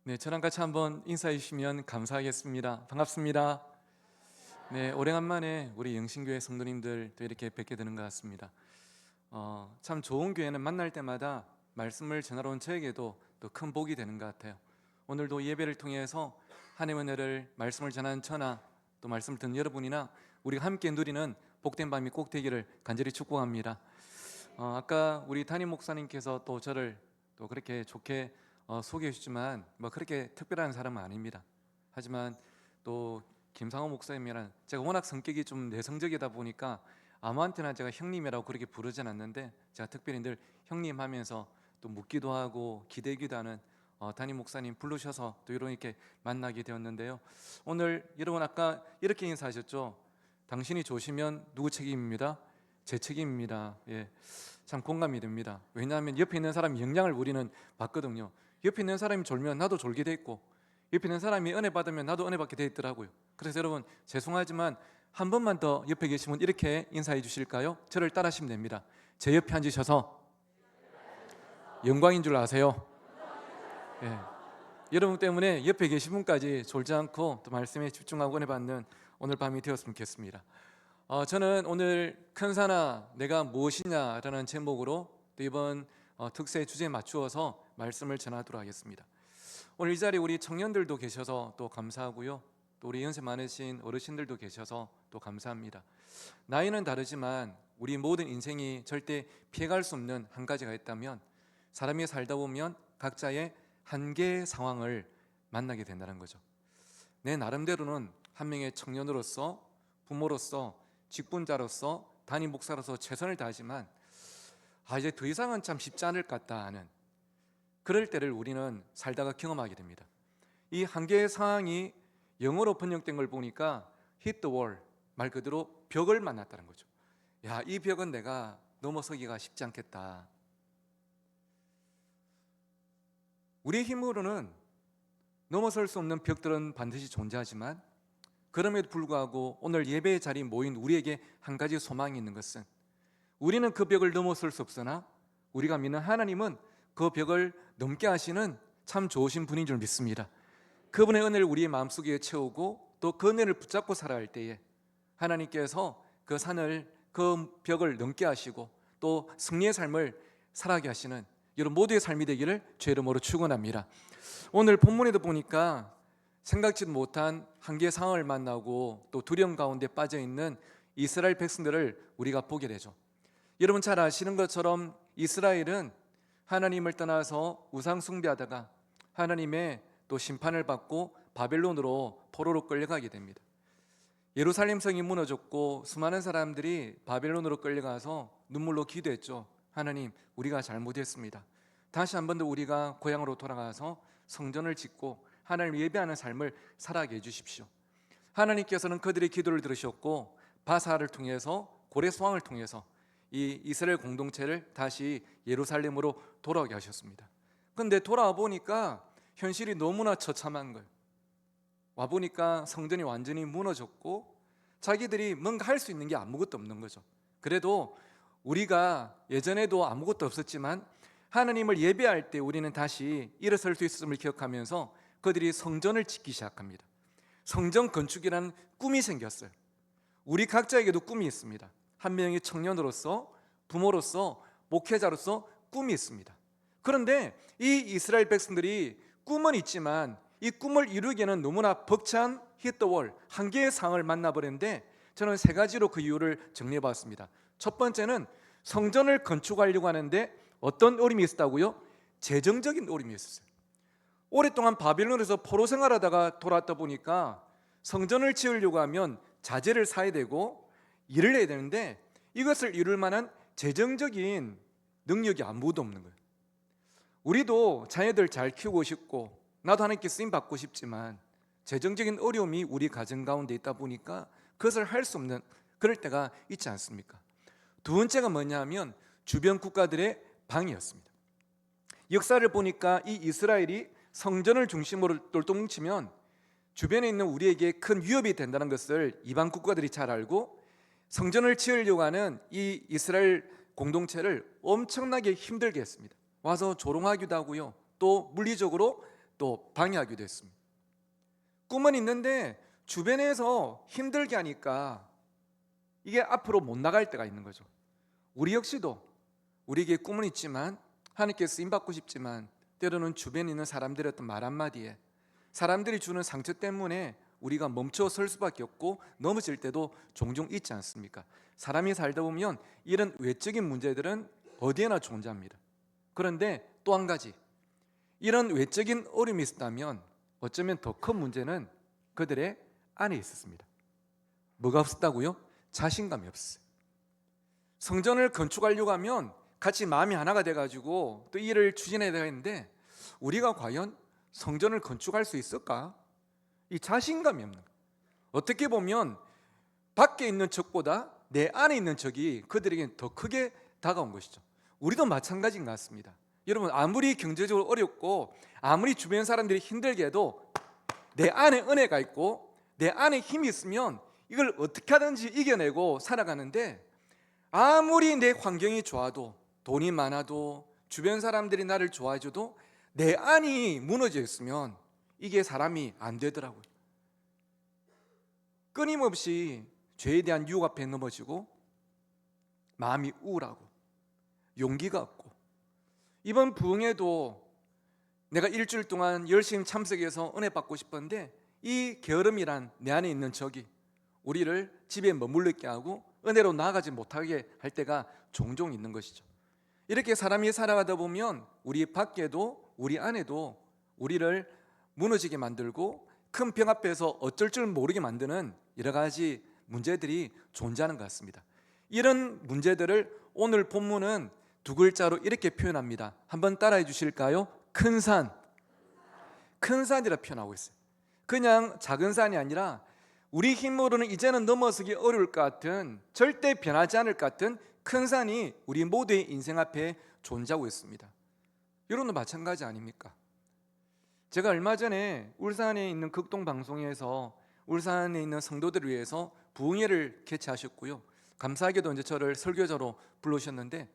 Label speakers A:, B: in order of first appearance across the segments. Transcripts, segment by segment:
A: 네, 저랑 같이 한번 인사해 주시면 감사하겠습니다. 반갑습니다. 네, 오래간만에 우리 영신교회 성도님들도 이렇게 뵙게 되는 것 같습니다. 참 좋은 교회는 만날 때마다 말씀을 전하러 온 저에게도 또 큰 복이 되는 것 같아요. 오늘도 예배를 통해서 하나님의 은혜를 말씀을 전하는 저나 또 말씀을 듣는 여러분이나 우리가 함께 누리는 복된 밤이 꼭 되기를 간절히 축복합니다. 아까 우리 담임 목사님께서 또 저를 또 그렇게 좋게 소개해 주지만 뭐 그렇게 특별한 사람은 아닙니다. 하지만 또 김상호 목사님이란 제가 워낙 성격이 좀 내성적이다 보니까 아무한테나 제가 형님이라고 그렇게 부르진 않는데 제가 특별히 늘 형님 하면서 또 묻기도 하고 기대기도 하는 담임 목사님 부르셔서 또 이렇게 만나게 되었는데요. 오늘 여러분 아까 이렇게 인사하셨죠. 당신이 조시면 누구 책임입니다? 제 책임입니다. 예, 참 공감이 됩니다. 왜냐하면 옆에 있는 사람이 영향을 우리는 받거든요. 옆에 있는 사람이 졸면 나도 졸게 돼 있고 옆에 있는 사람이 은혜 받으면 나도 은혜 받게 돼 있더라고요. 그래서 여러분 죄송하지만 한 번만 더 옆에 계신 분 이렇게 인사해 주실까요? 저를 따라하시면 됩니다. 제 옆에 앉으셔서 영광인 줄 아세요? 예. 여러분 때문에 옆에 계신 분까지 졸지 않고 또 말씀에 집중하고 은혜 받는 오늘 밤이 되었으면 좋겠습니다. 저는 오늘 큰 사나 내가 무엇이냐라는 제목으로 또 이번 특세 주제에 맞추어서 말씀을 전하도록 하겠습니다. 오늘 이 자리에 우리 청년들도 계셔서 또 감사하고요. 또 우리 연세 많으신 어르신들도 계셔서 또 감사합니다. 나이는 다르지만 우리 모든 인생이 절대 피해갈 수 없는 한 가지가 있다면 사람이 살다 보면 각자의 한계의 상황을 만나게 된다는 거죠. 내 나름대로는 한 명의 청년으로서, 부모로서, 직분자로서, 담임 목사로서 최선을 다하지만 이제 더 이상은 참 쉽지 않을 것 같다 하는 그럴 때를 우리는 살다가 경험하게 됩니다. 이 한계의 상황이 영어로 번역된 걸 보니까 hit the wall, 말 그대로 벽을 만났다는 거죠. 야, 이 벽은 내가 넘어서기가 쉽지 않겠다. 우리의 힘으로는 넘어설 수 없는 벽들은 반드시 존재하지만 그럼에도 불구하고 오늘 예배의 자리에 모인 우리에게 한 가지 소망이 있는 것은 우리는 그 벽을 넘어설 수 없으나 우리가 믿는 하나님은 그 벽을 넘게 하시는 참 좋으신 분인 줄 믿습니다. 그분의 은혜를 우리의 마음속에 채우고 또 그 은혜를 붙잡고 살아갈 때에 하나님께서 그 산을, 그 벽을 넘게 하시고 또 승리의 삶을 살아가게 하시는 여러분 모두의 삶이 되기를 주의 이름으로 축원합니다. 오늘 본문에도 보니까 생각지도 못한 한계의 상황을 만나고 또 두려움 가운데 빠져있는 이스라엘 백성들을 우리가 보게 되죠. 여러분 잘 아시는 것처럼 이스라엘은 하나님을 떠나서 우상 숭배하다가 하나님의 또 심판을 받고 바벨론으로 포로로 끌려가게 됩니다. 예루살렘 성이 무너졌고 수많은 사람들이 바벨론으로 끌려가서 눈물로 기도했죠. 하나님, 우리가 잘못했습니다. 다시 한 번 더 우리가 고향으로 돌아가서 성전을 짓고 하나님을 예배하는 삶을 살아가게 해주십시오. 하나님께서는 그들의 기도를 들으셨고 바사를 통해서 고레 소왕을 통해서 이 이스라엘 공동체를 다시 예루살렘으로 돌아오게 하셨습니다. 그런데 돌아와 보니까 현실이 너무나 처참한 거예요. 와 보니까 성전이 완전히 무너졌고 자기들이 뭔가 할 수 있는 게 아무것도 없는 거죠. 그래도 우리가 예전에도 아무것도 없었지만 하나님을 예배할 때 우리는 다시 일어설 수 있음을 기억하면서 그들이 성전을 짓기 시작합니다. 성전 건축이라는 꿈이 생겼어요. 우리 각자에게도 꿈이 있습니다. 한 명의 청년으로서, 부모로서, 목회자로서 꿈이 있습니다. 그런데 이 이스라엘 백성들이 꿈은 있지만 이 꿈을 이루기에는 너무나 벅찬 hit the wall, 한계의 상황을 만나버렸는데 저는 세 가지로 그 이유를 정리해봤습니다. 첫 번째는 성전을 건축하려고 하는데 어떤 어려움이 있었다고요? 재정적인 어려움이 있었어요. 오랫동안 바벨론에서 포로 생활하다가 돌아왔다 보니까 성전을 지으려고 하면 자재를 사야 되고 일을 해야 되는데 이것을 이룰 만한 재정적인 능력이 아무도 없는 거예요. 우리도 자녀들 잘 키우고 싶고 나도 하나님께 쓰임 받고 싶지만 재정적인 어려움이 우리 가정 가운데 있다 보니까 그것을 할 수 없는 그럴 때가 있지 않습니까? 두 번째가 뭐냐면 주변 국가들의 방해였습니다. 역사를 보니까 이 이스라엘이 성전을 중심으로 똘똘 뭉치면 주변에 있는 우리에게 큰 위협이 된다는 것을 이방 국가들이 잘 알고 성전을 지으려고 하는 이 이스라엘 공동체를 엄청나게 힘들게 했습니다. 와서 조롱하기도 하고요. 또 물리적으로 또 방해하기도 했습니다. 꿈은 있는데 주변에서 힘들게 하니까 이게 앞으로 못 나갈 때가 있는 거죠. 우리 역시도 우리에게 꿈은 있지만 하나님께 쓰임받고 싶지만 때로는 주변에 있는 사람들의 어떤 말 한마디에 사람들이 주는 상처 때문에 우리가 멈춰 설 수밖에 없고 넘어질 때도 종종 있지 않습니까? 사람이 살다 보면 이런 외적인 문제들은 어디에나 존재합니다. 그런데 또 한 가지, 이런 외적인 어려움이 있었다면 어쩌면 더 큰 문제는 그들의 안에 있었습니다. 뭐가 없었다고요? 자신감이 없었어요. 성전을 건축하려고 하면 같이 마음이 하나가 돼가지고 또 이 일을 추진해야 되는데 우리가 과연 성전을 건축할 수 있을까? 이 자신감이 없는 거예요. 어떻게 보면 밖에 있는 적보다 내 안에 있는 적이 그들에게는 더 크게 다가온 것이죠. 우리도 마찬가지인 것 같습니다. 여러분, 아무리 경제적으로 어렵고 아무리 주변 사람들이 힘들게 해도 내 안에 은혜가 있고 내 안에 힘이 있으면 이걸 어떻게 하든지 이겨내고 살아가는데, 아무리 내 환경이 좋아도 돈이 많아도 주변 사람들이 나를 좋아해줘도 내 안이 무너져 있으면 이게 사람이 안 되더라고요. 끊임없이 죄에 대한 유혹 앞에 넘어지고 마음이 우울하고 용기가 없고, 이번 부흥회도 내가 일주일 동안 열심히 참석해서 은혜 받고 싶었는데 이 게으름이란 내 안에 있는 적이 우리를 집에 머물러 있게 하고 은혜로 나아가지 못하게 할 때가 종종 있는 것이죠. 이렇게 사람이 살아가다 보면 우리 밖에도 우리 안에도 우리를 무너지게 만들고 큰 병 앞에서 어쩔 줄 모르게 만드는 여러 가지 문제들이 존재하는 것 같습니다. 이런 문제들을 오늘 본문은 두 글자로 이렇게 표현합니다. 한번 따라해 주실까요? 큰 산. 큰 산이라 표현하고 있어요. 그냥 작은 산이 아니라 우리 힘으로는 이제는 넘어서기 어려울 것 같은, 절대 변하지 않을 것 같은 큰 산이 우리 모두의 인생 앞에 존재하고 있습니다. 여러분도 마찬가지 아닙니까? 제가 얼마 전에 울산에 있는 극동방송에서 울산에 있는 성도들을 위해서 부흥회를 개최하셨고요, 감사하게도 이제 저를 설교자로 불러주셨는데,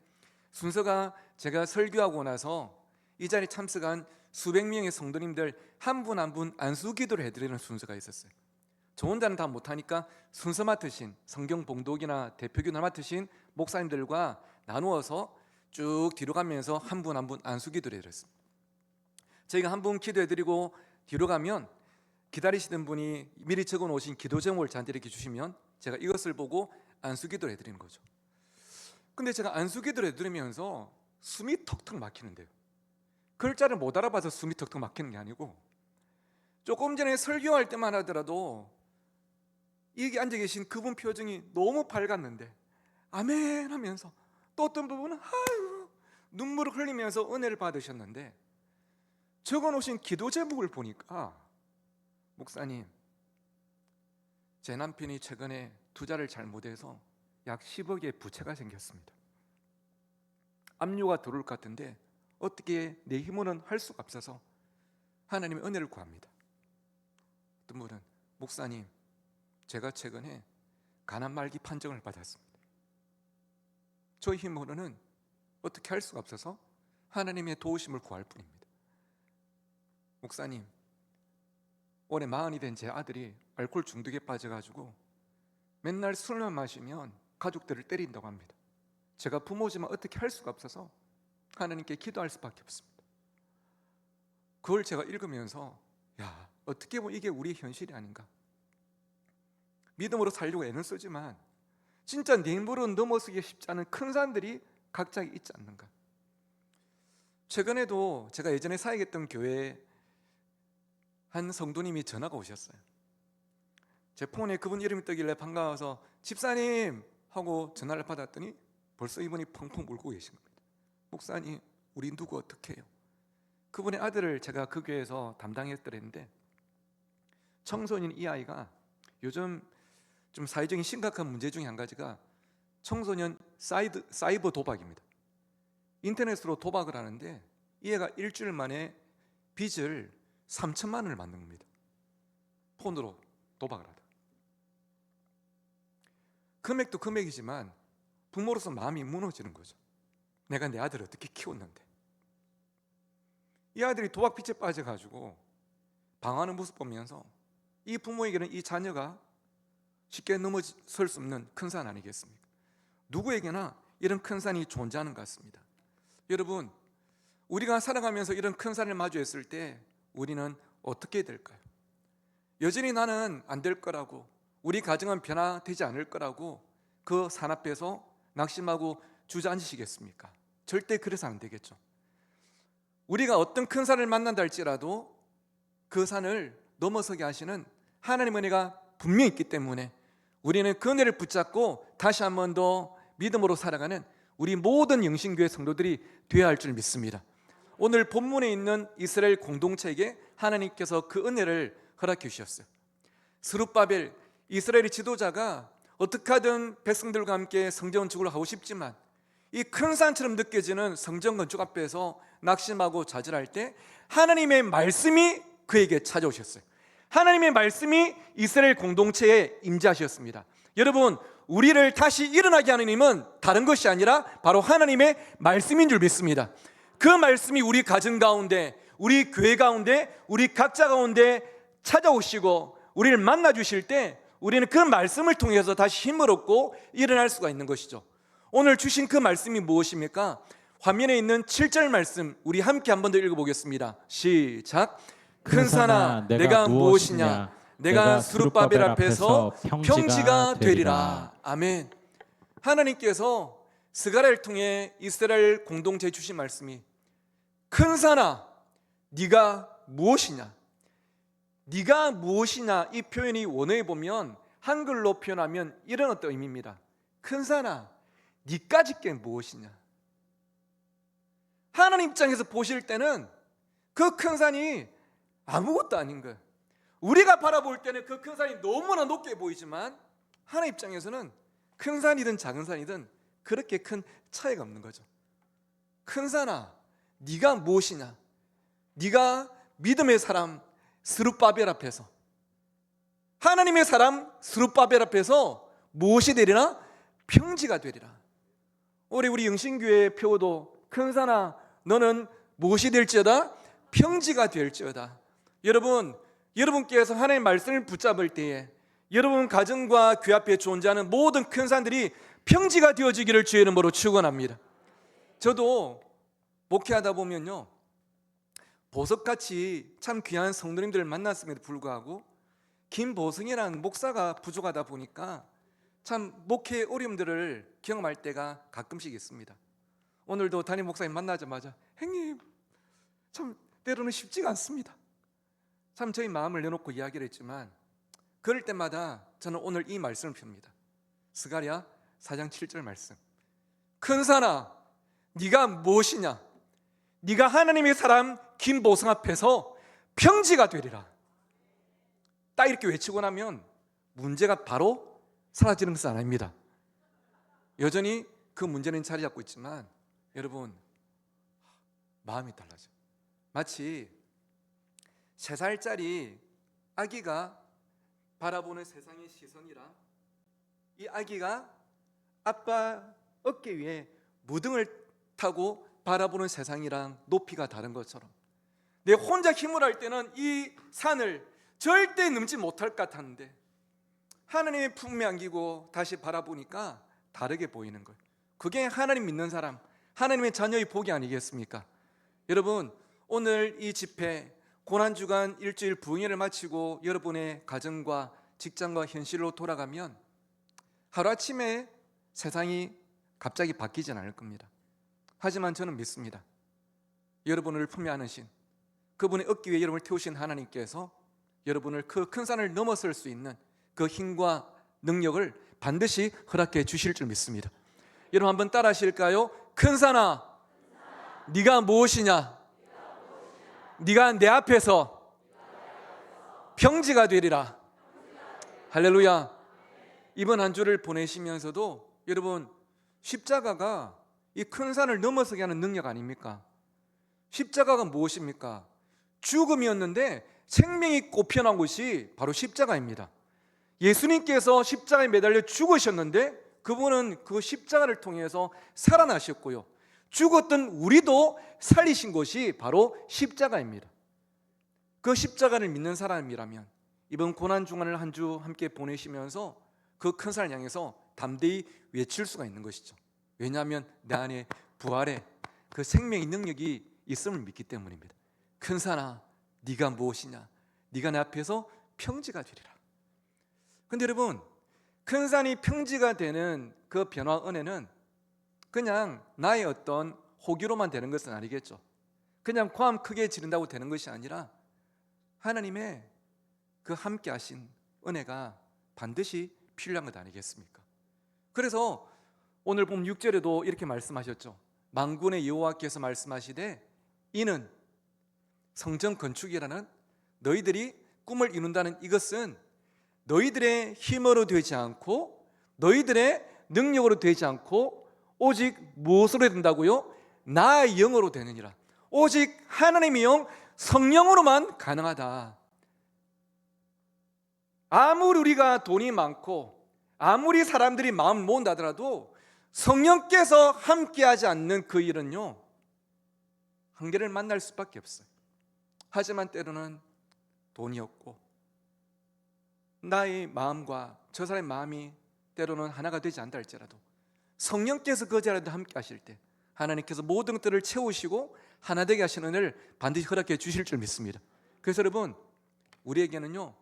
A: 순서가 제가 설교하고 나서 이 자리에 참석한 수백 명의 성도님들 한 분 한 분 안수 기도를 해드리는 순서가 있었어요. 저 혼자는 다 못하니까 순서 맡으신 성경 봉독이나 대표기도 맡으신 목사님들과 나누어서 쭉 뒤로 가면서 한 분 한 분 안수 기도를 해드렸습니다. 저희가 한 분 기도해드리고 뒤로 가면 기다리시는 분이 미리 적어놓으신 기도 제목을 저한테 이렇게 주시면 제가 이것을 보고 안수 기도를 해드리는 거죠. 근데 제가 안수 기도를 해드리면서 숨이 턱턱 막히는데요, 글자를 못 알아봐서 숨이 턱턱 막히는 게 아니고 조금 전에 설교할 때만 하더라도 여기 앉아 계신 그분 표정이 너무 밝았는데 아멘 하면서 또 어떤 부분은 아유 눈물을 흘리면서 은혜를 받으셨는데, 적어놓으신 기도 제목을 보니까 목사님, 제 남편이 최근에 투자를 잘못해서 약 10억의 부채가 생겼습니다. 압류가 들어올 것 같은데 어떻게 내 힘으로는 할 수가 없어서 하나님의 은혜를 구합니다. 어떤 분은 목사님, 제가 최근에 가난 말기 판정을 받았습니다. 저 힘으로는 어떻게 할 수가 없어서 하나님의 도우심을 구할 뿐입니다. 목사님, 올해 40이 된 제 아들이 알코올 중독에 빠져가지고 맨날 술만 마시면 가족들을 때린다고 합니다. 제가 부모지만 어떻게 할 수가 없어서 하나님께 기도할 수밖에 없습니다. 그걸 제가 읽으면서 야, 어떻게 보면 이게 우리의 현실이 아닌가. 믿음으로 살려고 애는 쓰지만 진짜 내 힘으로 넘어서기 쉽지 않은 큰 산들이 각자 있지 않는가. 최근에도 제가 예전에 사역했던 교회에 한 성도님이 전화가 오셨어요. 제 폰에 그분 이름이 뜨길래 반가워서 집사님 하고 전화를 받았더니 벌써 이분이 펑펑 울고 계신 겁니다. 목사님, 우리 누구 어떻게 해요? 그분의 아들을 제가 그 교회에서 담당했더랬는데, 청소년 이 아이가 요즘 좀 사회적인 심각한 문제 중에 한 가지가 청소년 사이버 도박입니다. 인터넷으로 도박을 하는데 이 애가 일주일 만에 빚을 3천만 원을 만든 겁니다. 폰으로 도박을 하다. 금액도 금액이지만 부모로서 마음이 무너지는 거죠. 내가 내 아들을 어떻게 키웠는데. 이 아들이 도박 빚에 빠져가지고 방황하는 모습 보면서 이 부모에게는 이 자녀가 쉽게 넘어설 수 없는 큰 산 아니겠습니까? 누구에게나 이런 큰 산이 존재하는 것 같습니다. 여러분, 우리가 살아가면서 이런 큰 산을 마주했을 때 우리는 어떻게 될까요? 여전히 나는 안 될 거라고, 우리 가정은 변화되지 않을 거라고 그 산 앞에서 낙심하고 주저앉으시겠습니까? 절대 그래서 안 되겠죠. 우리가 어떤 큰 산을 만난다 할지라도 그 산을 넘어서게 하시는 하나님의 은혜가 분명히 있기 때문에 우리는 그 은혜를 붙잡고 다시 한 번 더 믿음으로 살아가는 우리 모든 영신교회 성도들이 되어야 할 줄 믿습니다. 오늘 본문에 있는 이스라엘 공동체에게 하나님께서 그 은혜를 허락해 주셨어요. 스룹바벨, 이스라엘의 지도자가 어떻게 하든 백성들과 함께 성전 건축을 하고 싶지만 이 큰 산처럼 느껴지는 성전 건축 앞에서 낙심하고 좌절할 때 하나님의 말씀이 그에게 찾아오셨어요. 하나님의 말씀이 이스라엘 공동체에 임재하셨습니다. 여러분, 우리를 다시 일어나게 하는 힘은 다른 것이 아니라 바로 하나님의 말씀인 줄 믿습니다. 그 말씀이 우리 가정 가운데, 우리 교회 가운데, 우리 각자 가운데 찾아오시고 우리를 만나 주실 때 우리는 그 말씀을 통해서 다시 힘을 얻고 일어날 수가 있는 것이죠. 오늘 주신 그 말씀이 무엇입니까? 화면에 있는 7절 말씀 우리 함께 한 번 더 읽어보겠습니다. 시작. 큰 산아 내가 무엇이냐? 내가 스룹바벨 앞에서 평지가 되리라. 아멘. 하나님께서 스가랴를 통해 이스라엘 공동체에 주신 말씀이 큰 산아 네가 무엇이냐? 네가 무엇이냐? 이 표현이 원어에 보면 한글로 표현하면 이런 어떤 의미입니다. 큰 산아 네까짓 게 무엇이냐? 하나님 입장에서 보실 때는 그 큰 산이 아무것도 아닌 거예요. 우리가 바라볼 때는 그 큰 산이 너무나 높게 보이지만 하나님 입장에서는 큰 산이든 작은 산이든 그렇게 큰 차이가 없는 거죠. 큰 산아 네가 무엇이냐? 네가 믿음의 사람 스룹바벨 앞에서, 하나님의 사람 스룹바벨 앞에서 무엇이 되리라? 평지가 되리라. 우리 영신교회 표도 큰 산아 너는 무엇이 될지어다? 평지가 될지어다. 여러분께서 하나님의 말씀을 붙잡을 때에 여러분 가정과 교회 앞에 존재하는 모든 큰 산들이 평지가 되어지기를 주의 이름으로 축원합니다. 저도 목회하다 보면요, 보석같이 참 귀한 성도님들을 만났음에도 불구하고 김보승이라는 목사가 부족하다 보니까 참 목회 어려움들을 경험할 때가 가끔씩 있습니다. 오늘도 담임 목사님 만나자마자 형님 참 때로는 쉽지가 않습니다. 참 저희 마음을 내놓고 이야기를 했지만 그럴 때마다 저는 오늘 이 말씀을 펴니다. 스가랴 4장 7절 말씀. 큰 산아 네가 무엇이냐? 네가 하나님의 사람 김보성 앞에서 평지가 되리라. 딱 이렇게 외치고 나면 문제가 바로 사라지는 것은 아닙니다. 여전히 그 문제는 자리 잡고 있지만 여러분 마음이 달라져. 마치 3살짜리 아기가 바라보는 세상의 시선이랑 이 아기가 아빠 어깨 위에 무등을 타고 바라보는 세상이랑 높이가 다른 것처럼 내 혼자 힘을 할 때는 이 산을 절대 넘지 못할 것 같았는데 하나님의 품에 안기고 다시 바라보니까 다르게 보이는 거예요. 그게 하나님 믿는 사람, 하나님의 자녀의 복이 아니겠습니까? 여러분, 오늘 이 집회 고난주간 일주일 부흥회를 마치고 여러분의 가정과 직장과 현실로 돌아가면 하루아침에 세상이 갑자기 바뀌진 않을 겁니다. 하지만 저는 믿습니다. 여러분을 품에 안으신 그분의 어깨 위에 여러분을 태우신 하나님께서 여러분을 그 큰 산을 넘어설 수 있는 그 힘과 능력을 반드시 허락해 주실 줄 믿습니다. 여러분 한번 따라 하실까요? 큰 산아 네가 무엇이냐? 네가 내 앞에서 평지가 되리라. 할렐루야. 이번 한 주를 보내시면서도 여러분 십자가가 이 큰 산을 넘어서게 하는 능력 아닙니까? 십자가가 무엇입니까? 죽음이었는데 생명이 꽃피어난 곳이 바로 십자가입니다. 예수님께서 십자가에 매달려 죽으셨는데 그분은 그 십자가를 통해서 살아나셨고요, 죽었던 우리도 살리신 것이 바로 십자가입니다. 그 십자가를 믿는 사람이라면 이번 고난 중간을 한 주 함께 보내시면서 그 큰 산을 향해서 담대히 외칠 수가 있는 것이죠. 왜냐하면 내 안에 부활의 그 생명의 능력이 있음을 믿기 때문입니다. 큰 산아, 네가 무엇이냐? 네가 내 앞에서 평지가 되리라. 근데 여러분, 큰 산이 평지가 되는 그 변화 은혜는 그냥 나의 어떤 호기로만 되는 것은 아니겠죠. 그냥 고함 크게 지른다고 되는 것이 아니라 하나님의 그 함께 하신 은혜가 반드시 필요한 것 아니겠습니까? 그래서 오늘 보면 6절에도 이렇게 말씀하셨죠. 만군의 여호와께서 말씀하시되 이는 성전 건축이라는 너희들이 꿈을 이룬다는 이것은 너희들의 힘으로 되지 않고 너희들의 능력으로 되지 않고 오직 무엇으로 된다고요? 나의 영으로 되느니라. 오직 하나님의 영 성령으로만 가능하다. 아무리 우리가 돈이 많고 아무리 사람들이 마음을 모은다 하더라도 성령께서 함께하지 않는 그 일은요, 한계를 만날 수밖에 없어요. 하지만 때로는 돈이 없고 나의 마음과 저 사람의 마음이 때로는 하나가 되지 않다 할지라도 성령께서 그 자리에 함께 하실 때 하나님께서 모든 것들을 채우시고 하나 되게 하시는 은혜를 반드시 허락해 주실 줄 믿습니다. 그래서 여러분, 우리에게는요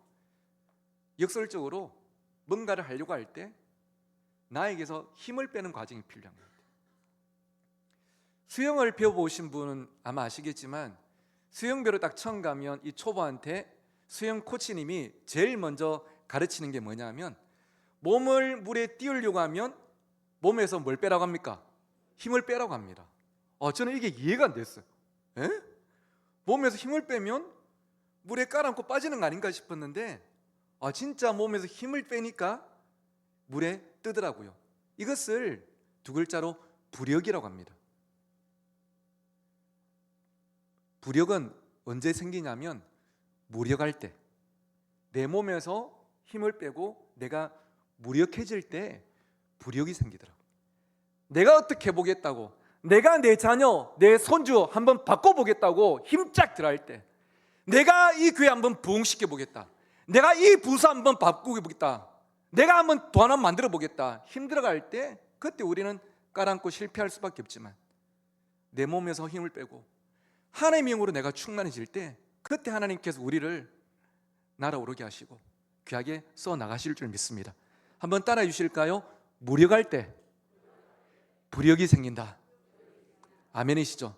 A: 역설적으로 뭔가를 하려고 할 때 나에게서 힘을 빼는 과정이 필요한 겁니다. 수영을 배워보신 분은 아마 아시겠지만 수영배로 딱 처음 가면 이 초보한테 수영 코치님이 제일 먼저 가르치는 게 뭐냐면 몸을 물에 띄우려고 하면 몸에서 뭘 빼라고 합니까? 힘을 빼라고 합니다. 저는 이게 이해가 안 됐어요. 에? 몸에서 힘을 빼면 물에 깔아앉고 빠지는 거 아닌가 싶었는데 진짜 몸에서 힘을 빼니까 물에 뜨더라고요. 이것을 두 글자로 부력이라고 합니다. 부력은 언제 생기냐면 무력할 때, 내 몸에서 힘을 빼고 내가 무력해질 때 부력이 생기더라고요. 내가 어떻게 해보겠다고, 내가 내 자녀, 내 손주 한번 바꿔보겠다고 힘짝 들어갈 때, 내가 이 교회 한번 부흥시켜 보겠다, 내가 이 부서 한번 바꾸게 보겠다, 내가 한번 도 하나 만들어 보겠다 힘들어갈 때, 그때 우리는 깔아앉고 실패할 수밖에 없지만 내 몸에서 힘을 빼고 하나님의 영으로 내가 충만해질 때, 그때 하나님께서 우리를 날아오르게 하시고 귀하게 써 나가실 줄 믿습니다. 한번 따라해 주실까요? 무력할 때 부력이 생긴다. 아멘이시죠?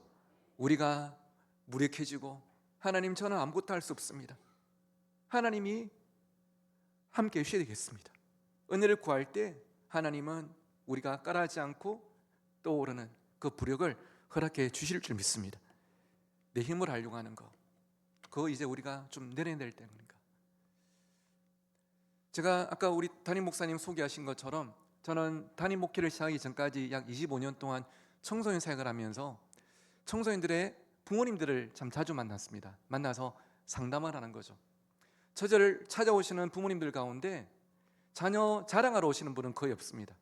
A: 우리가 무력해지고 하나님, 저는 아무것도 할 수 없습니다, 하나님이 함께 해주셔야 되겠습니다. 은혜를 구할 때 하나님은 우리가 깔아하지 않고 떠오르는 그 부력을 허락해 주실 줄 믿습니다. 내 힘을 하려고 하는 거, 그거 이제 우리가 좀 내려야 될 때입니다. 제가 아까 우리 담임 목사님 소개하신 것처럼 저는 담임 목회를 시작하기 전까지 약 25년 동안 청소년 사역을 하면서 청소년들의 부모님들을 참 자주 만났습니다. 만나서 상담을 하는 거죠. 저를 찾아오시는 부모님들 가운데 자녀 자랑하러 오시는 분은 거의 없습니다.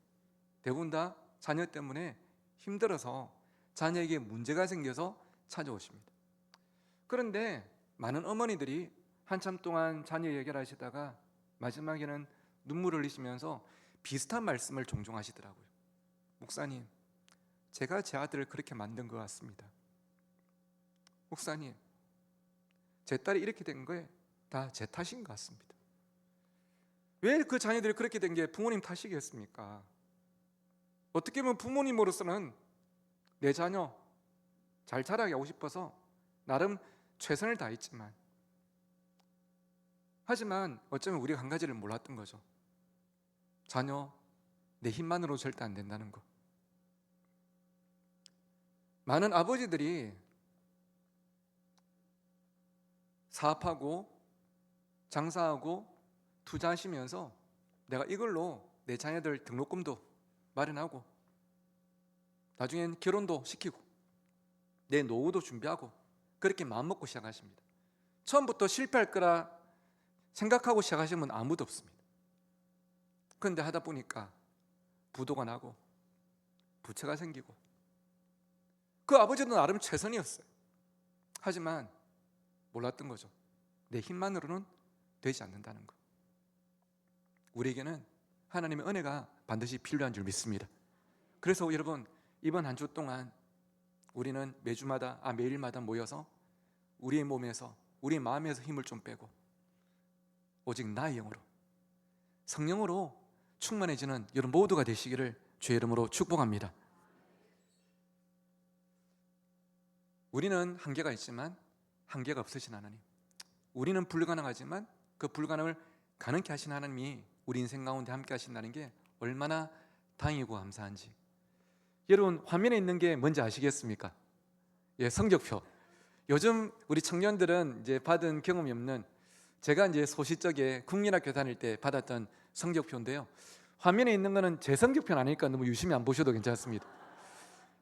A: 대부분 다 자녀 때문에 힘들어서 자녀에게 문제가 생겨서 찾아오십니다. 그런데 많은 어머니들이 한참 동안 자녀 얘기를 하시다가 마지막에는 눈물을 흘리시면서 비슷한 말씀을 종종 하시더라고요. 목사님, 제가 제 아들을 그렇게 만든 것 같습니다. 목사님, 제 딸이 이렇게 된 거에 다 제 탓인 것 같습니다. 왜 그 자녀들이 그렇게 된 게 부모님 탓이겠습니까? 어떻게 보면 부모님으로서는 내 자녀 잘 자라게 하고 싶어서 나름 최선을 다했지만, 하지만 어쩌면 우리가 한 가지를 몰랐던 거죠. 자녀 내 힘만으로 절대 안 된다는 거. 많은 아버지들이 사업하고 장사하고 투자하시면서 내가 이걸로 내 자녀들 등록금도 마련하고 나중엔 결혼도 시키고 내 노후도 준비하고 그렇게 마음먹고 시작하십니다. 처음부터 실패할 거라 생각하고 시작하시면 아무도 없습니다. 그런데 하다 보니까 부도가 나고 부채가 생기고, 그 아버지도 나름 최선이었어요. 하지만 몰랐던 거죠. 내 힘만으로는 되지 않는다는 것. 우리에게는 하나님의 은혜가 반드시 필요한 줄 믿습니다. 그래서 여러분, 이번 한 주 동안 우리는 매일마다 모여서 우리의 몸에서, 우리의 마음에서 힘을 좀 빼고 오직 나의 영으로, 성령으로 충만해지는 여러분 모두가 되시기를 주의 이름으로 축복합니다. 우리는 한계가 있지만 한계가 없으신 하나님, 우리는 불가능하지만 그 불가능을 가능케 하신 하나님이 우리 인생 가운데 함께 하신다는 게 얼마나 다행이고 감사한지. 여러분, 화면에 있는 게 뭔지 아시겠습니까? 예, 성적표. 요즘 우리 청년들은 이제 받은 경험이 없는, 제가 이제 소시적에 국민학교 다닐 때 받았던 성적표인데요, 화면에 있는 거는 제 성적표는 아니니까 너무 유심히 안 보셔도 괜찮습니다.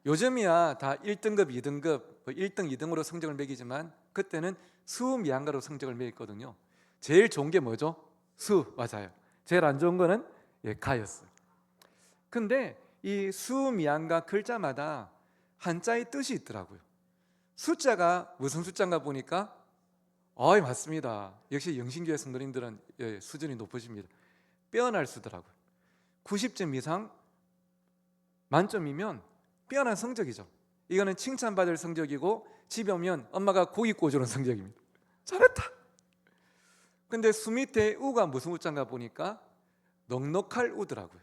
A: 요즘이야 다 1등급, 2등급, 1등, 2등으로 성적을 매기지만 그때는 수, 미한가로 성적을 매겼거든요. 제일 좋은 게 뭐죠? 수, 맞아요. 제일 안 좋은 거는 가였어요. 근데 이 수, 미한가 글자마다 한자의 뜻이 있더라고요. 숫자가 무슨 숫자인가 보니까 맞습니다. 역시 영신교회 성도님들은 수준이 높으십니다. 빼어날 수더라고요. 90점 이상 만점이면 빼어난 성적이죠. 이거는 칭찬받을 성적이고 집에 오면 엄마가 고기 구워주는 성적입니다. 잘했다. 근데 수 밑에 우가 무슨 우자인가 보니까 넉넉할 우더라고요.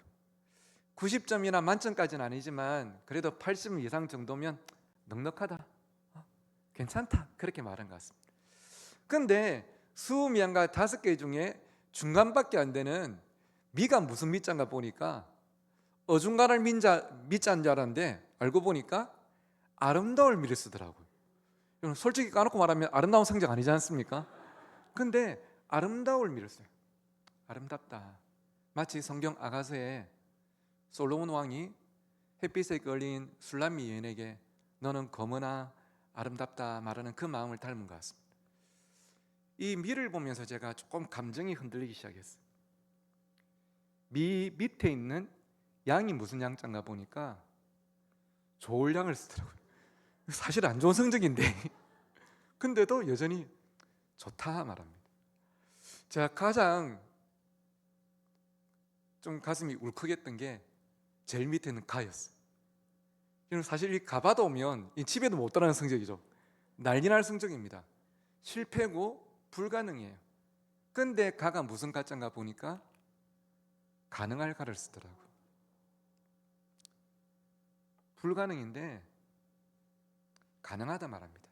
A: 90점이나 만점까지는 아니지만 그래도 80 이상 정도면 넉넉하다, 괜찮다, 그렇게 말한 것 같습니다. 근데 수, 미한가 5개 중에 중간밖에 안 되는 미가 무슨 미자인가 보니까 어중간할 미자인 줄 알았는데 알고 보니까 아름다울 미를 쓰더라고요. 솔직히 까놓고 말하면 아름다운 성적 아니지 않습니까? 근데 아름다울 미를 써요. 아름답다. 마치 성경 아가서에 솔로몬 왕이 햇빛에 걸린 술람미 여인에게 너는 검으나 아름답다 말하는 그 마음을 닮은 것 같습니다. 이 미를 보면서 제가 조금 감정이 흔들리기 시작했어요. 미 밑에 있는 양이 무슨 양자인가 보니까 좋을 양을 쓰더라고요. 사실 안 좋은 성적인데 근데도 여전히 좋다 말합니다. 제가 가장 좀 가슴이 울컥했던 게 제일 밑에는 가였어요. 사실 이 가 받아오면 이 집에도 못 따라하는 성적이죠. 난리 날 성적입니다. 실패고 불가능해요. 근데 가가 무슨 가자인가 보니까 가능할 가를 쓰더라고요. 불가능인데 가능하다 말합니다.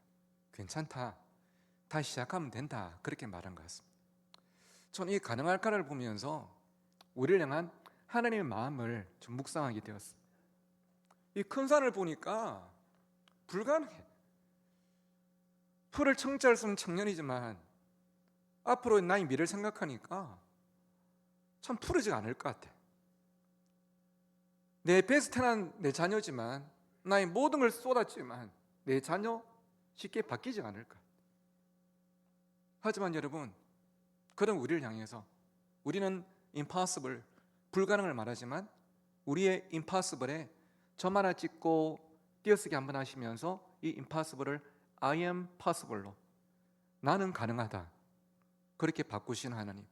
A: 괜찮다, 다시 시작하면 된다, 그렇게 말한 것 같습니다. 저는 이 가능할까를 보면서 우리를 향한 하나님의 마음을 좀 묵상하게 되었습니다. 이 큰 산을 보니까 불가능해. 풀을 청취할 수 있는 청년이지만 앞으로 나의 미래를 생각하니까 참 푸르지가 않을 것 같아. 내 베스트는 내 자녀지만, 나의 모든 걸 쏟았지만 내 자녀 쉽게 바뀌지 않을 것 같아. 하지만 여러분, 그런 우리를 향해서 우리는 impossible, 불가능을 말하지만 우리의 impossible에 점 하나 찍고 띄어쓰기 한번 하시면서 이 impossible을 I am possible로, 나는 가능하다, 그렇게 바꾸신 하나님.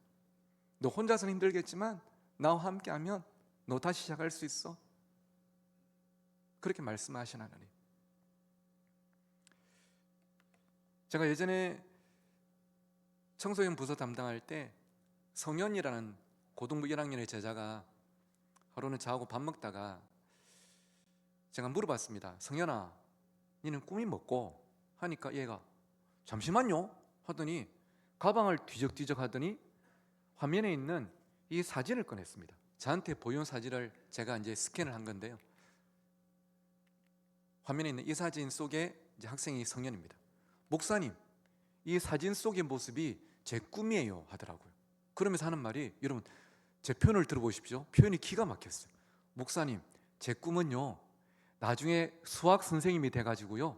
A: 너 혼자서는 힘들겠지만 나와 함께하면 너 다시 시작할 수 있어, 그렇게 말씀하신 하나님. 제가 예전에 청소년 부서 담당할 때 성현이라는 고등부 1학년의 제자가 하루는 저하고 밥 먹다가 제가 물어봤습니다. 성현아, 너는 꿈이 뭐고? 하니까 얘가 잠시만요 하더니 가방을 뒤적뒤적 하더니 화면에 있는 이 사진을 꺼냈습니다. 저한테 보여준 사진을 제가 이제 스캔을 한 건데요, 화면에 있는 이 사진 속에 이제 학생이 성현입니다. 목사님, 이 사진 속의 모습이 제 꿈이에요 하더라고요. 그러면서 하는 말이, 여러분 제 표현을 들어보십시오. 표현이 기가 막혔어요. 목사님, 제 꿈은요, 나중에 수학 선생님이 돼가지고요,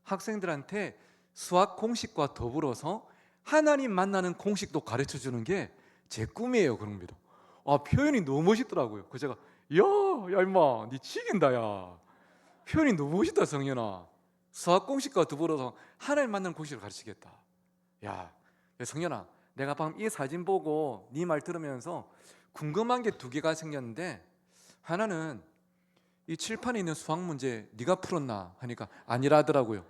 A: 학생들한테 수학 공식과 더불어서 하나님 만나는 공식도 가르쳐 주는 게 제 꿈이에요, 그럽니다. 표현이 너무 멋있더라고요. 그래서 제가 야 임마, 니 치긴다, 야, 표현이 너무 멋있다 성현아. 수학 공식과 더불어서 하나님 만나는 공식을 가르치겠다. 야, 야, 성현아, 내가 방금 이 사진 보고 네 말 들으면서 궁금한 게 두 개가 생겼는데, 하나는 이 칠판에 있는 수학 문제 네가 풀었나 하니까 아니라더라고요.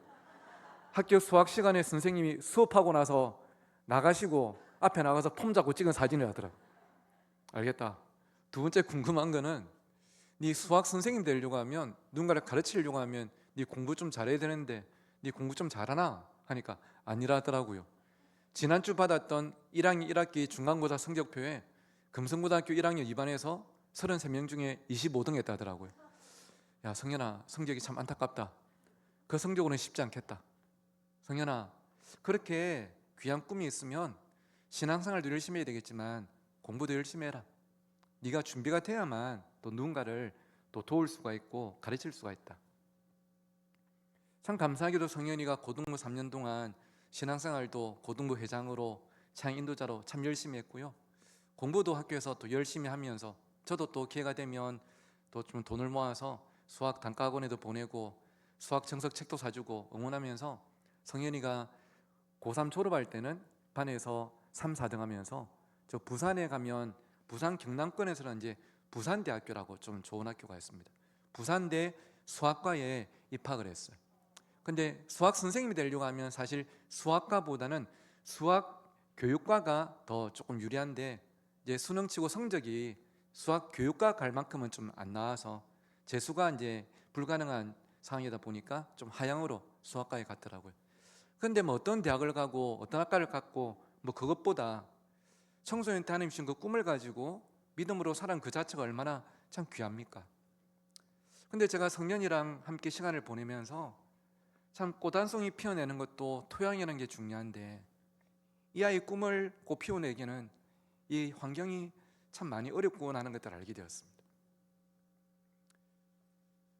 A: 학교 수학 시간에 선생님이 수업하고 나서 나가시고 앞에 나가서 폼 잡고 찍은 사진이라더라고요. 알겠다. 두 번째 궁금한 거는, 네 수학 선생님 되려고 하면, 누군가를 가르치려고 하면 네 공부 좀 잘해야 되는데 네 공부 좀 잘하나 하니까 아니라더라고요. 지난주 받았던 1학년 1학기 중간고사 성적표에 금성고등학교 1학년 2반에서 33명 중에 25등 했다더라고요. 야, 성현아, 성적이 참 안타깝다. 그 성적으로는 쉽지 않겠다. 성현아, 그렇게 귀한 꿈이 있으면 신앙생활도 열심히 해야 되겠지만 공부도 열심히 해라. 네가 준비가 돼야만 또 누군가를 또 도울 수가 있고 가르칠 수가 있다. 참 감사하게도 성현이가 고등부 3년 동안 신앙생활도 고등부 회장으로 창 인도자로 참 열심히 했고요. 공부도 학교에서 또 열심히 하면서 저도 또 기회가 되면 또 좀 돈을 모아서 수학 단과학원에도 보내고 수학 정석 책도 사주고 응원하면서, 성현이가 고3 졸업할 때는 반에서 3, 4등 하면서 저 부산에 가면 부산 경남권에서는 이제 부산대학교라고 좀 좋은 학교가 있습니다. 부산대 수학과에 입학을 했어요. 근데 수학 선생님이 되려고 하면 사실 수학과보다는 수학 교육과가 더 조금 유리한데, 이제 수능치고 성적이 수학 교육과 갈 만큼은 좀 안 나와서 재수가 이제 불가능한 상황이다 보니까 좀 하향으로 수학과에 갔더라고요. 근데 뭐 어떤 대학을 가고 어떤 학과를 갔고 뭐 그것보다 청소년 때 하나님 주신 그 꿈을 가지고 믿음으로 살아간 그 자체가 얼마나 참 귀합니까? 근데 제가 성년이랑 함께 시간을 보내면서 참 꽃단송이 피어내는 것도 토양이라는 게 중요한데, 이 아이 꿈을 꽃 피워내기는 이 환경이 참 많이 어렵구나 하는 것들을 알게 되었습니다.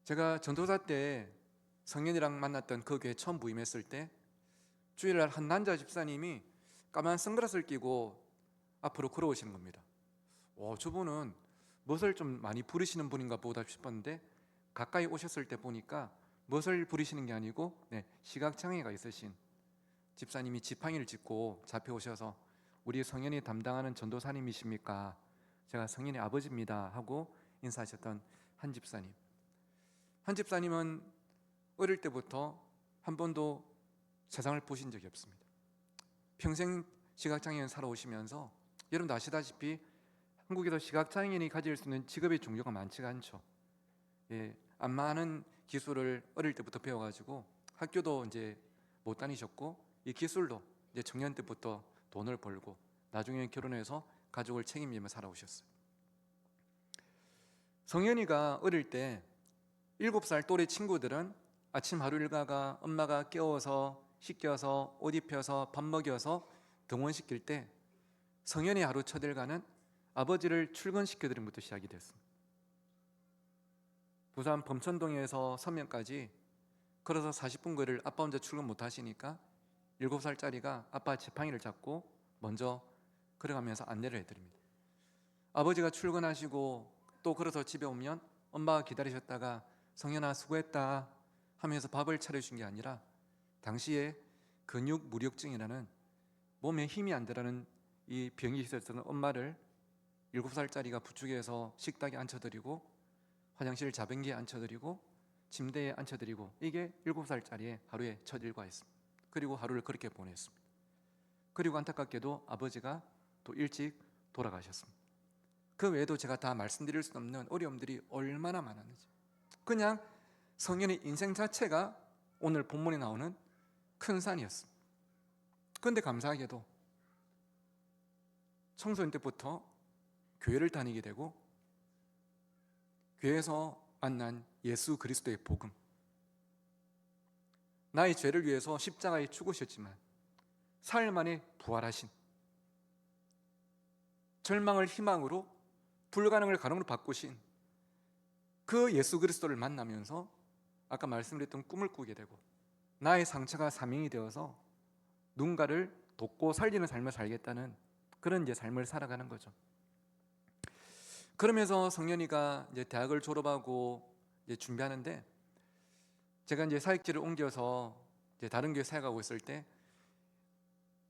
A: 제가 전도사 때 성년이랑 만났던 그 교회 처음 부임했을 때 주일날 한 남자 집사님이 까만 선글라스를 끼고 앞으로 걸어오시는 겁니다. 저분은 무엇을 좀 많이 부리시는 분인가 보다 싶었는데, 가까이 오셨을 때 보니까 무엇을 부리시는 게 아니고 시각장애가 있으신 집사님이 지팡이를 짚고 잡혀오셔서, 우리 성현이 담당하는 전도사님이십니까? 제가 성현의 아버지입니다 하고 인사하셨던 한 집사님. 한 집사님은 어릴 때부터 한 번도 세상을 보신 적이 없습니다. 평생 시각장애인 살아오시면서, 여러분도 아시다시피 한국에서 시각장애인이 가질 수 있는 직업의 종류가 많지가 않죠. 안마하는 기술을 어릴 때부터 배워가지고 학교도 이제 못 다니셨고, 이 기술로 이제 청년 때부터 돈을 벌고 나중에 결혼해서 가족을 책임지며 살아오셨어요. 성현이가 어릴 때 7살 또래 친구들은 아침 하루 일과가 엄마가 깨워서 씻겨서 옷 입혀서 밥 먹여서 등원시킬 때, 성현이 하루 첫 일과는 아버지를 출근시켜드린 것부터 시작이 됐습니다. 부산 범천동에서 서면까지 걸어서 40분 거리를 아빠 혼자 출근 못 하시니까 7살짜리가 아빠 지팡이를 잡고 먼저 걸어가면서 안내를 해드립니다. 아버지가 출근하시고 또 걸어서 집에 오면 엄마가 기다리셨다가 성현아 수고했다 하면서 밥을 차려준 게 아니라, 당시에 근육 무력증이라는 몸에 힘이 안 들어가는 이 병이 있었던 엄마를 7살짜리가 부축해서 식탁에 앉혀드리고 화장실 자변기에 앉혀드리고 침대에 앉혀드리고, 이게 7살짜리의 하루의 첫 일과였습니다. 그리고 하루를 그렇게 보냈습니다. 그리고 안타깝게도 아버지가 또 일찍 돌아가셨습니다. 그 외에도 제가 다 말씀드릴 수 없는 어려움들이 얼마나 많았는지, 그냥 성현의 인생 자체가 오늘 본문에 나오는 큰 산이었습니다. 그런데 감사하게도 청소년 때부터 교회를 다니게 되고, 교회에서 만난 예수 그리스도의 복음, 나의 죄를 위해서 십자가에 죽으셨지만 사흘 만에 부활하신, 절망을 희망으로 불가능을 가능으로 바꾸신 그 예수 그리스도를 만나면서 아까 말씀드렸던 꿈을 꾸게 되고, 나의 상처가 사명이 되어서 누군가를 돕고 살리는 삶을 살겠다는 그런 이제 삶을 살아가는 거죠. 그러면서 성년이가 이제 대학을 졸업하고 이제 준비하는데, 제가 이제 사역지를 옮겨서 이제 다른 교회 사역하고 있을 때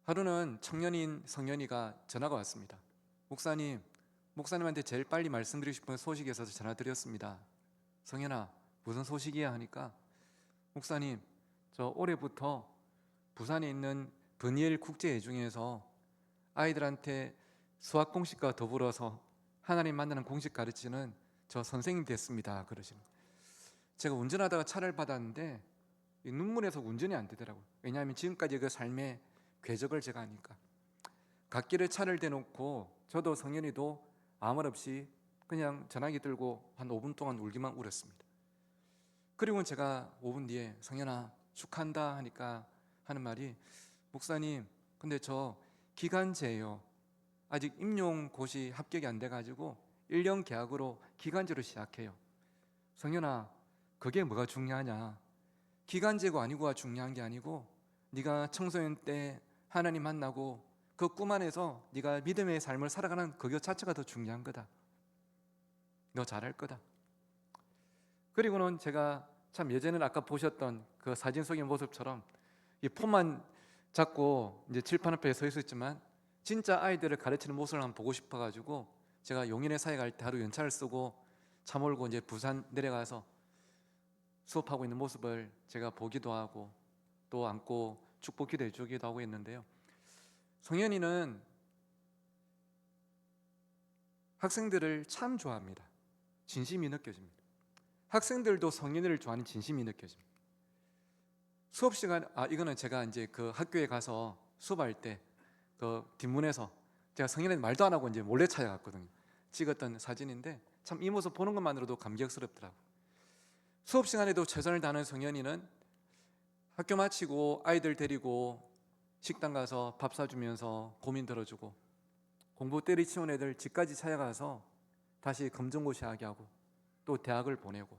A: 하루는 청년인 성년이가 전화가 왔습니다. 목사님한테 제일 빨리 말씀드리고 싶은 소식이 있어서 전화드렸습니다. 성현아, 무슨 소식이야? 하니까 목사님, 저 올해부터 부산에 있는 버니엘 국제예중에서 아이들한테 수학 공식과 더불어서 하나님 만나는 공식 가르치는 저 선생님 됐습니다. 그러시는 거예요. 제가 운전하다가 차를 받았는데 눈물에서 운전이 안 되더라고요. 왜냐하면 지금까지 그 삶의 궤적을 제가 하니까. 갓길에 차를 대놓고 저도 성현이도 아무 말 없이 그냥 전화기 들고 한 5분 동안 울기만 울었습니다. 그리고 제가 5분 뒤에 성현아 축하한다 하니까 하는 말이 목사님, 근데 저 기간제예요. 아직 임용고시 합격이 안 돼가지고 1년 계약으로 기간제로 시작해요. 성현아, 그게 뭐가 중요하냐? 기간제고 아니고가 중요한 게 아니고 네가 청소년 때 하나님 만나고 그 꿈 안에서 네가 믿음의 삶을 살아가는 그것 자체가 더 중요한 거다. 너 잘할 거다. 그리고는 제가 참 예전에 아까 보셨던 그 사진 속의 모습처럼 이 폰만 잡고 이제 칠판 앞에 서 있었지만 진짜 아이들을 가르치는 모습을 한번 보고 싶어가지고 제가 용인에 사회 갈 때 하루 연차를 쓰고 차 몰고 이제 부산 내려가서 수업하고 있는 모습을 제가 보기도 하고 또 안고 축복 기도해 주기도 하고 있는데요. 성현이는 학생들을 참 좋아합니다. 진심이 느껴집니다. 학생들도 성현이를 좋아하는 진심이 느껴집니다. 수업 시간, 이거는 제가 이제 그 학교에 가서 수업할 때 그 뒷문에서 제가 성현이 말도 안 하고 이제 몰래 찾아갔거든요. 찍었던 사진인데 참 이 모습 보는 것만으로도 감격스럽더라고요. 수업 시간에도 최선을 다하는 성현이는 학교 마치고 아이들 데리고 식당 가서 밥 사주면서 고민 들어주고 공부 때리치운 애들 집까지 찾아가서 다시 검정고시 하게 하고 또 대학을 보내고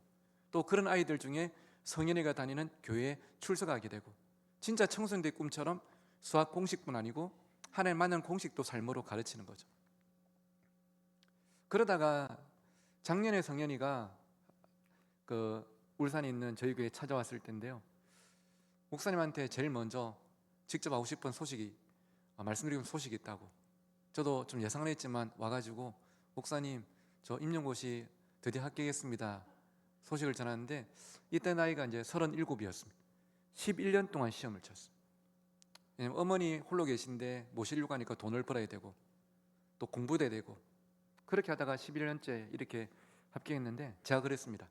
A: 또 그런 아이들 중에 성현이가 다니는 교회에 출석하게 되고 진짜 청소년의 꿈처럼 수학 공식뿐 아니고 하나님 만나는 공식도 삶으로 가르치는 거죠. 그러다가 작년에 성현이가 그 울산에 있는 저희 교회에 찾아왔을 텐데요. 목사님한테 제일 먼저 직접 하고 싶은 소식이 말씀드리고 싶은 소식이 있다고. 저도 좀 예상을 했지만 와가지고 목사님 저 임용고시 드디어 합격했습니다. 소식을 전하는데 이때 나이가 이제 37이었습니다. 11년 동안 시험을 쳤어요. 왜냐면 어머니 홀로 계신데 모시려고 하니까 돈을 벌어야 되고 또 공부도 해야 되고 그렇게 하다가 11년째 이렇게 합격했는데 제가 그랬습니다.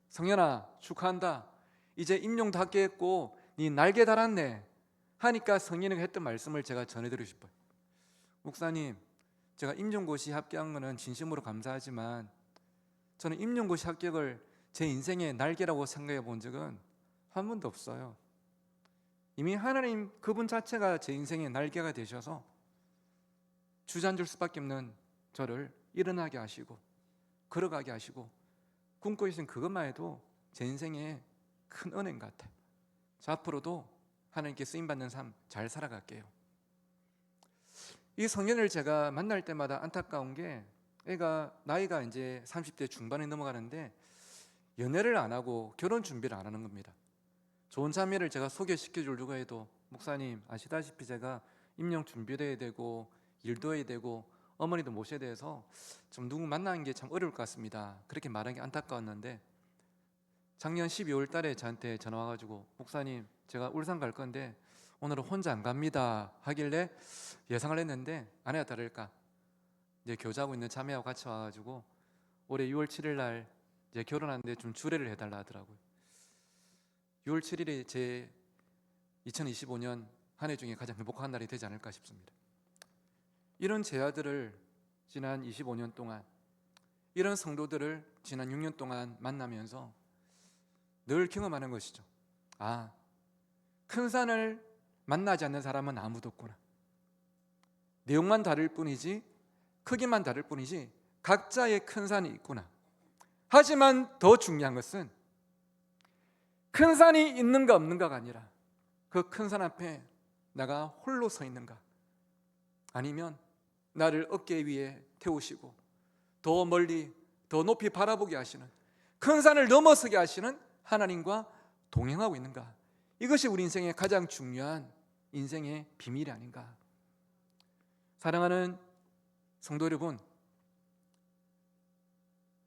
A: 성현아 축하한다. 이제 임용도 합격했고 네 날개 달았네 하니까 성현이가 했던 말씀을 제가 전해드리고 싶어요. 목사님, 제가 임용고시 합격한 거는 진심으로 감사하지만 저는 임용고시 합격을 제 인생의 날개라고 생각해 본 적은 한 번도 없어요. 이미 하나님 그분 자체가 제 인생의 날개가 되셔서 주저앉을 수밖에 없는 저를 일어나게 하시고 걸어가게 하시고 꿈꾸고 계신 그것만 해도 제 인생의 큰 은혜인 것 같아요. 저 앞으로도 하나님께 쓰임받는 삶 잘 살아갈게요. 이 성현을 제가 만날 때마다 안타까운 게 애가 나이가 이제 30대 중반에 넘어가는데 연애를 안 하고 결혼 준비를 안 하는 겁니다. 좋은 자매를 제가 소개시켜 주려고 해도 목사님 아시다시피 제가 임용 준비도 해야 되고 일도 해야 되고 어머니도 모셔야 돼서 좀 누구 만나는 게 참 어려울 것 같습니다. 그렇게 말하는 게 안타까웠는데 작년 12월 달에 저한테 전화 와가지고 목사님 제가 울산 갈 건데 오늘은 혼자 안 갑니다 하길래 예상을 했는데 아내가 다를까 이제 교제하고 있는 자매하고 같이 와가지고 올해 6월 7일 날 이제 결혼하는데 좀 주례를 해달라 하더라고요. 6월 7일이 제 2025년 한 해 중에 가장 행복한 날이 되지 않을까 싶습니다. 이런 제자들을 지난 25년 동안 이런 성도들을 지난 6년 동안 만나면서 늘 경험하는 것이죠. 큰 산을 만나지 않는 사람은 아무도 없구나. 내용만 다를 뿐이지 크기만 다를 뿐이지 각자의 큰 산이 있구나. 하지만 더 중요한 것은 큰 산이 있는가 없는가가 아니라 그 큰 산 앞에 내가 홀로 서 있는가 아니면 나를 어깨 위에 태우시고 더 멀리 더 높이 바라보게 하시는 큰 산을 넘어서게 하시는 하나님과 동행하고 있는가. 이것이 우리 인생의 가장 중요한 인생의 비밀이 아닌가. 사랑하는 성도 여러분,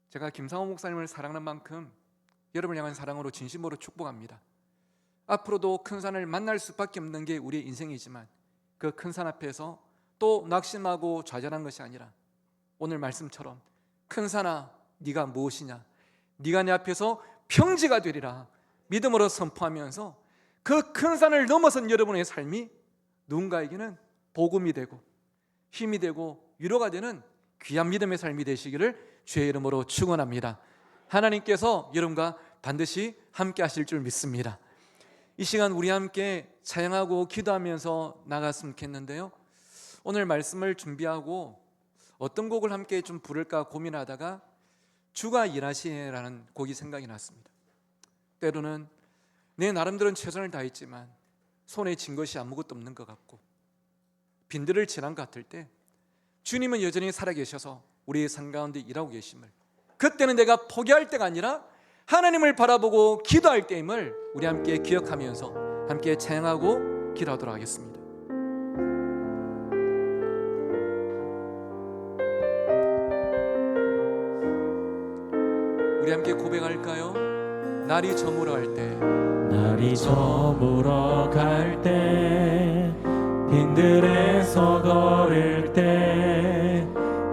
A: 제가 김상호 목사님을 사랑하는 만큼 여러분을 향한 사랑으로 진심으로 축복합니다. 앞으로도 큰 산을 만날 수밖에 없는 게 우리의 인생이지만 그 큰 산 앞에서 또 낙심하고 좌절한 것이 아니라 오늘 말씀처럼 큰 산아 네가 무엇이냐, 네가 내 앞에서 평지가 되리라 믿음으로 선포하면서 그 큰 산을 넘어선 여러분의 삶이 누군가에게는 복음이 되고 힘이 되고 위로가 되는 귀한 믿음의 삶이 되시기를 주의 이름으로 축원합니다. 하나님께서 여러분과 반드시 함께 하실 줄 믿습니다. 이 시간 우리 함께 찬양하고 기도하면서 나갔으면 좋겠는데요, 오늘 말씀을 준비하고 어떤 곡을 함께 좀 부를까 고민하다가 주가 일하시네라는 곡이 생각이 났습니다. 때로는 내 나름대로는 최선을 다했지만 손에 쥔 것이 아무것도 없는 것 같고 빈들을 지난 것 같을 때 주님은 여전히 살아계셔서 우리의 삶 가운데 일하고 계심을, 그때는 내가 포기할 때가 아니라 하나님을 바라보고 기도할 때임을 우리 함께 기억하면서 함께 찬양하고 기도하도록 하겠습니다. 우리 함께 고백할까요? 날이 저물어 갈 때,
B: 날이 저물어 갈 때, 빈들에서 걸을 때,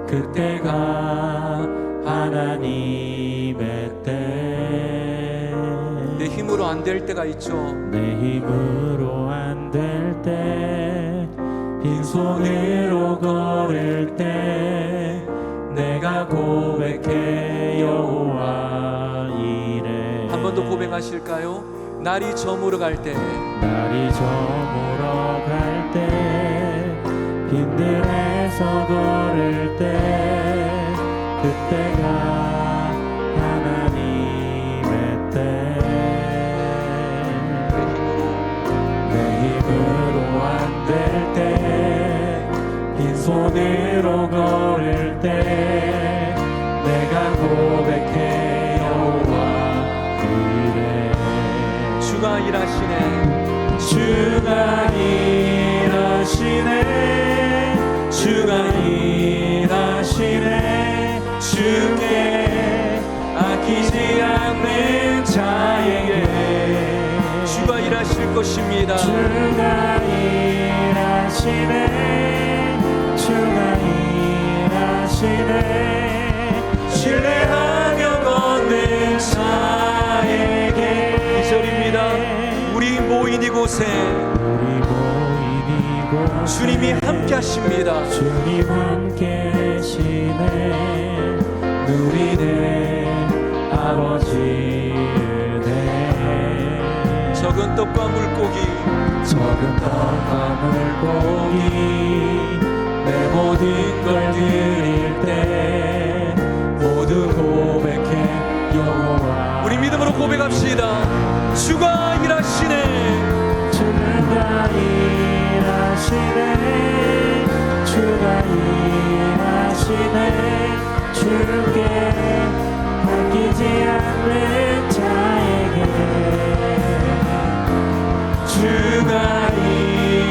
B: 그때가 하나님의 때.
A: 내 힘으로 안 될 때가 있죠.
B: 내 힘으로 안 될 때, 빈손으로 걸을 때, 내가 고백해 여호와 이래.
A: 한 번 더 고백하실까요? 날이 저물어 갈 때,
B: 날이 저물어 갈 때, 빈들에서 걸을 때, 그때가 하나님의 때. 내 힘으로 안 될 때, 빈손으로 걸을 때, 내가 고백해 여호와 이래.
A: 주가 일하시네,
B: 주가 일하시네, 주가 일하시네, 주께 아끼지 않는 자에게
A: 주가 일하실 것입니다.
B: 주가 일하시네, 주가 일하시네, 신뢰하며 걷는 자에게.
A: 우리 모인 이곳에 주님이 함께 하십니다.
B: 주님 함께 계시네, 누리네 아버지를 내.
A: 적은 떡과 물고기,
B: 적은 떡과 물고기, 내 모든 걸 드릴 때 모두 고백해 여호와.
A: 우리 믿음으로 고백합시다. 주가 일하시네,
B: 주가 일하시네, 주가 일하시네, 주께 아끼지 않는 자에게. 주가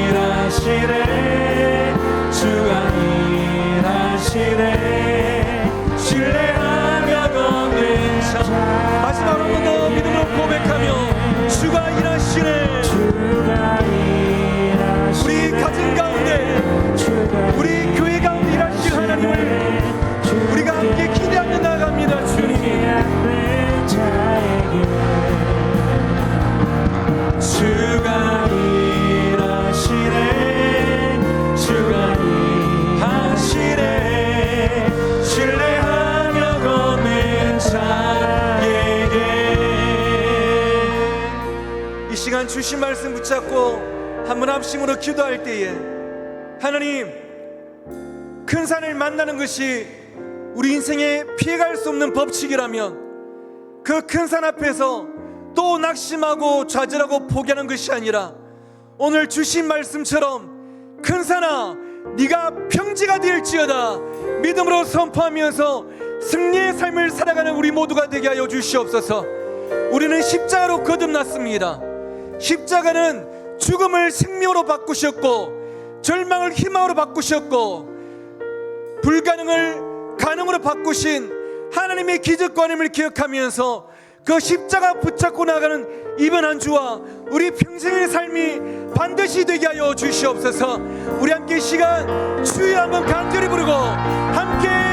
B: 일하시네, 주가 일하시네, 신뢰하며 걷는 자.
A: 마지막으로 한 번 더 믿음으로 고백하며 주가 일하시네.
B: 주가 일하시네,
A: 우리 가정 가운데, 우리 교회 가운데 일하실 하나님을 우리가 함께 기대하며 나아갑니다. 주님,
B: 주가 일하시네, 주가 일하시네, 신뢰하며 걷는 자에게.
A: 이 시간 주신 말씀 붙잡고 한 분 합심으로 기도할 때에 하나님, 큰 산을 만나는 것이 우리 인생에 피해갈 수 없는 법칙이라면 그 큰 산 앞에서 또 낙심하고 좌절하고 포기하는 것이 아니라 오늘 주신 말씀처럼 큰 산아 네가 평지가 될지어다 믿음으로 선포하면서 승리의 삶을 살아가는 우리 모두가 되게 하여 주시옵소서. 우리는 십자가로 거듭났습니다. 십자가는 죽음을 생명으로 바꾸셨고 절망을 희망으로 바꾸셨고 불가능을 가능으로 바꾸신 하나님의 기적관임을 기억하면서 그 십자가 붙잡고 나가는 이번 한 주와 우리 평생의 삶이 반드시 되게 하여 주시옵소서. 우리 함께 이 시간 주여 한번 간절히 부르고 함께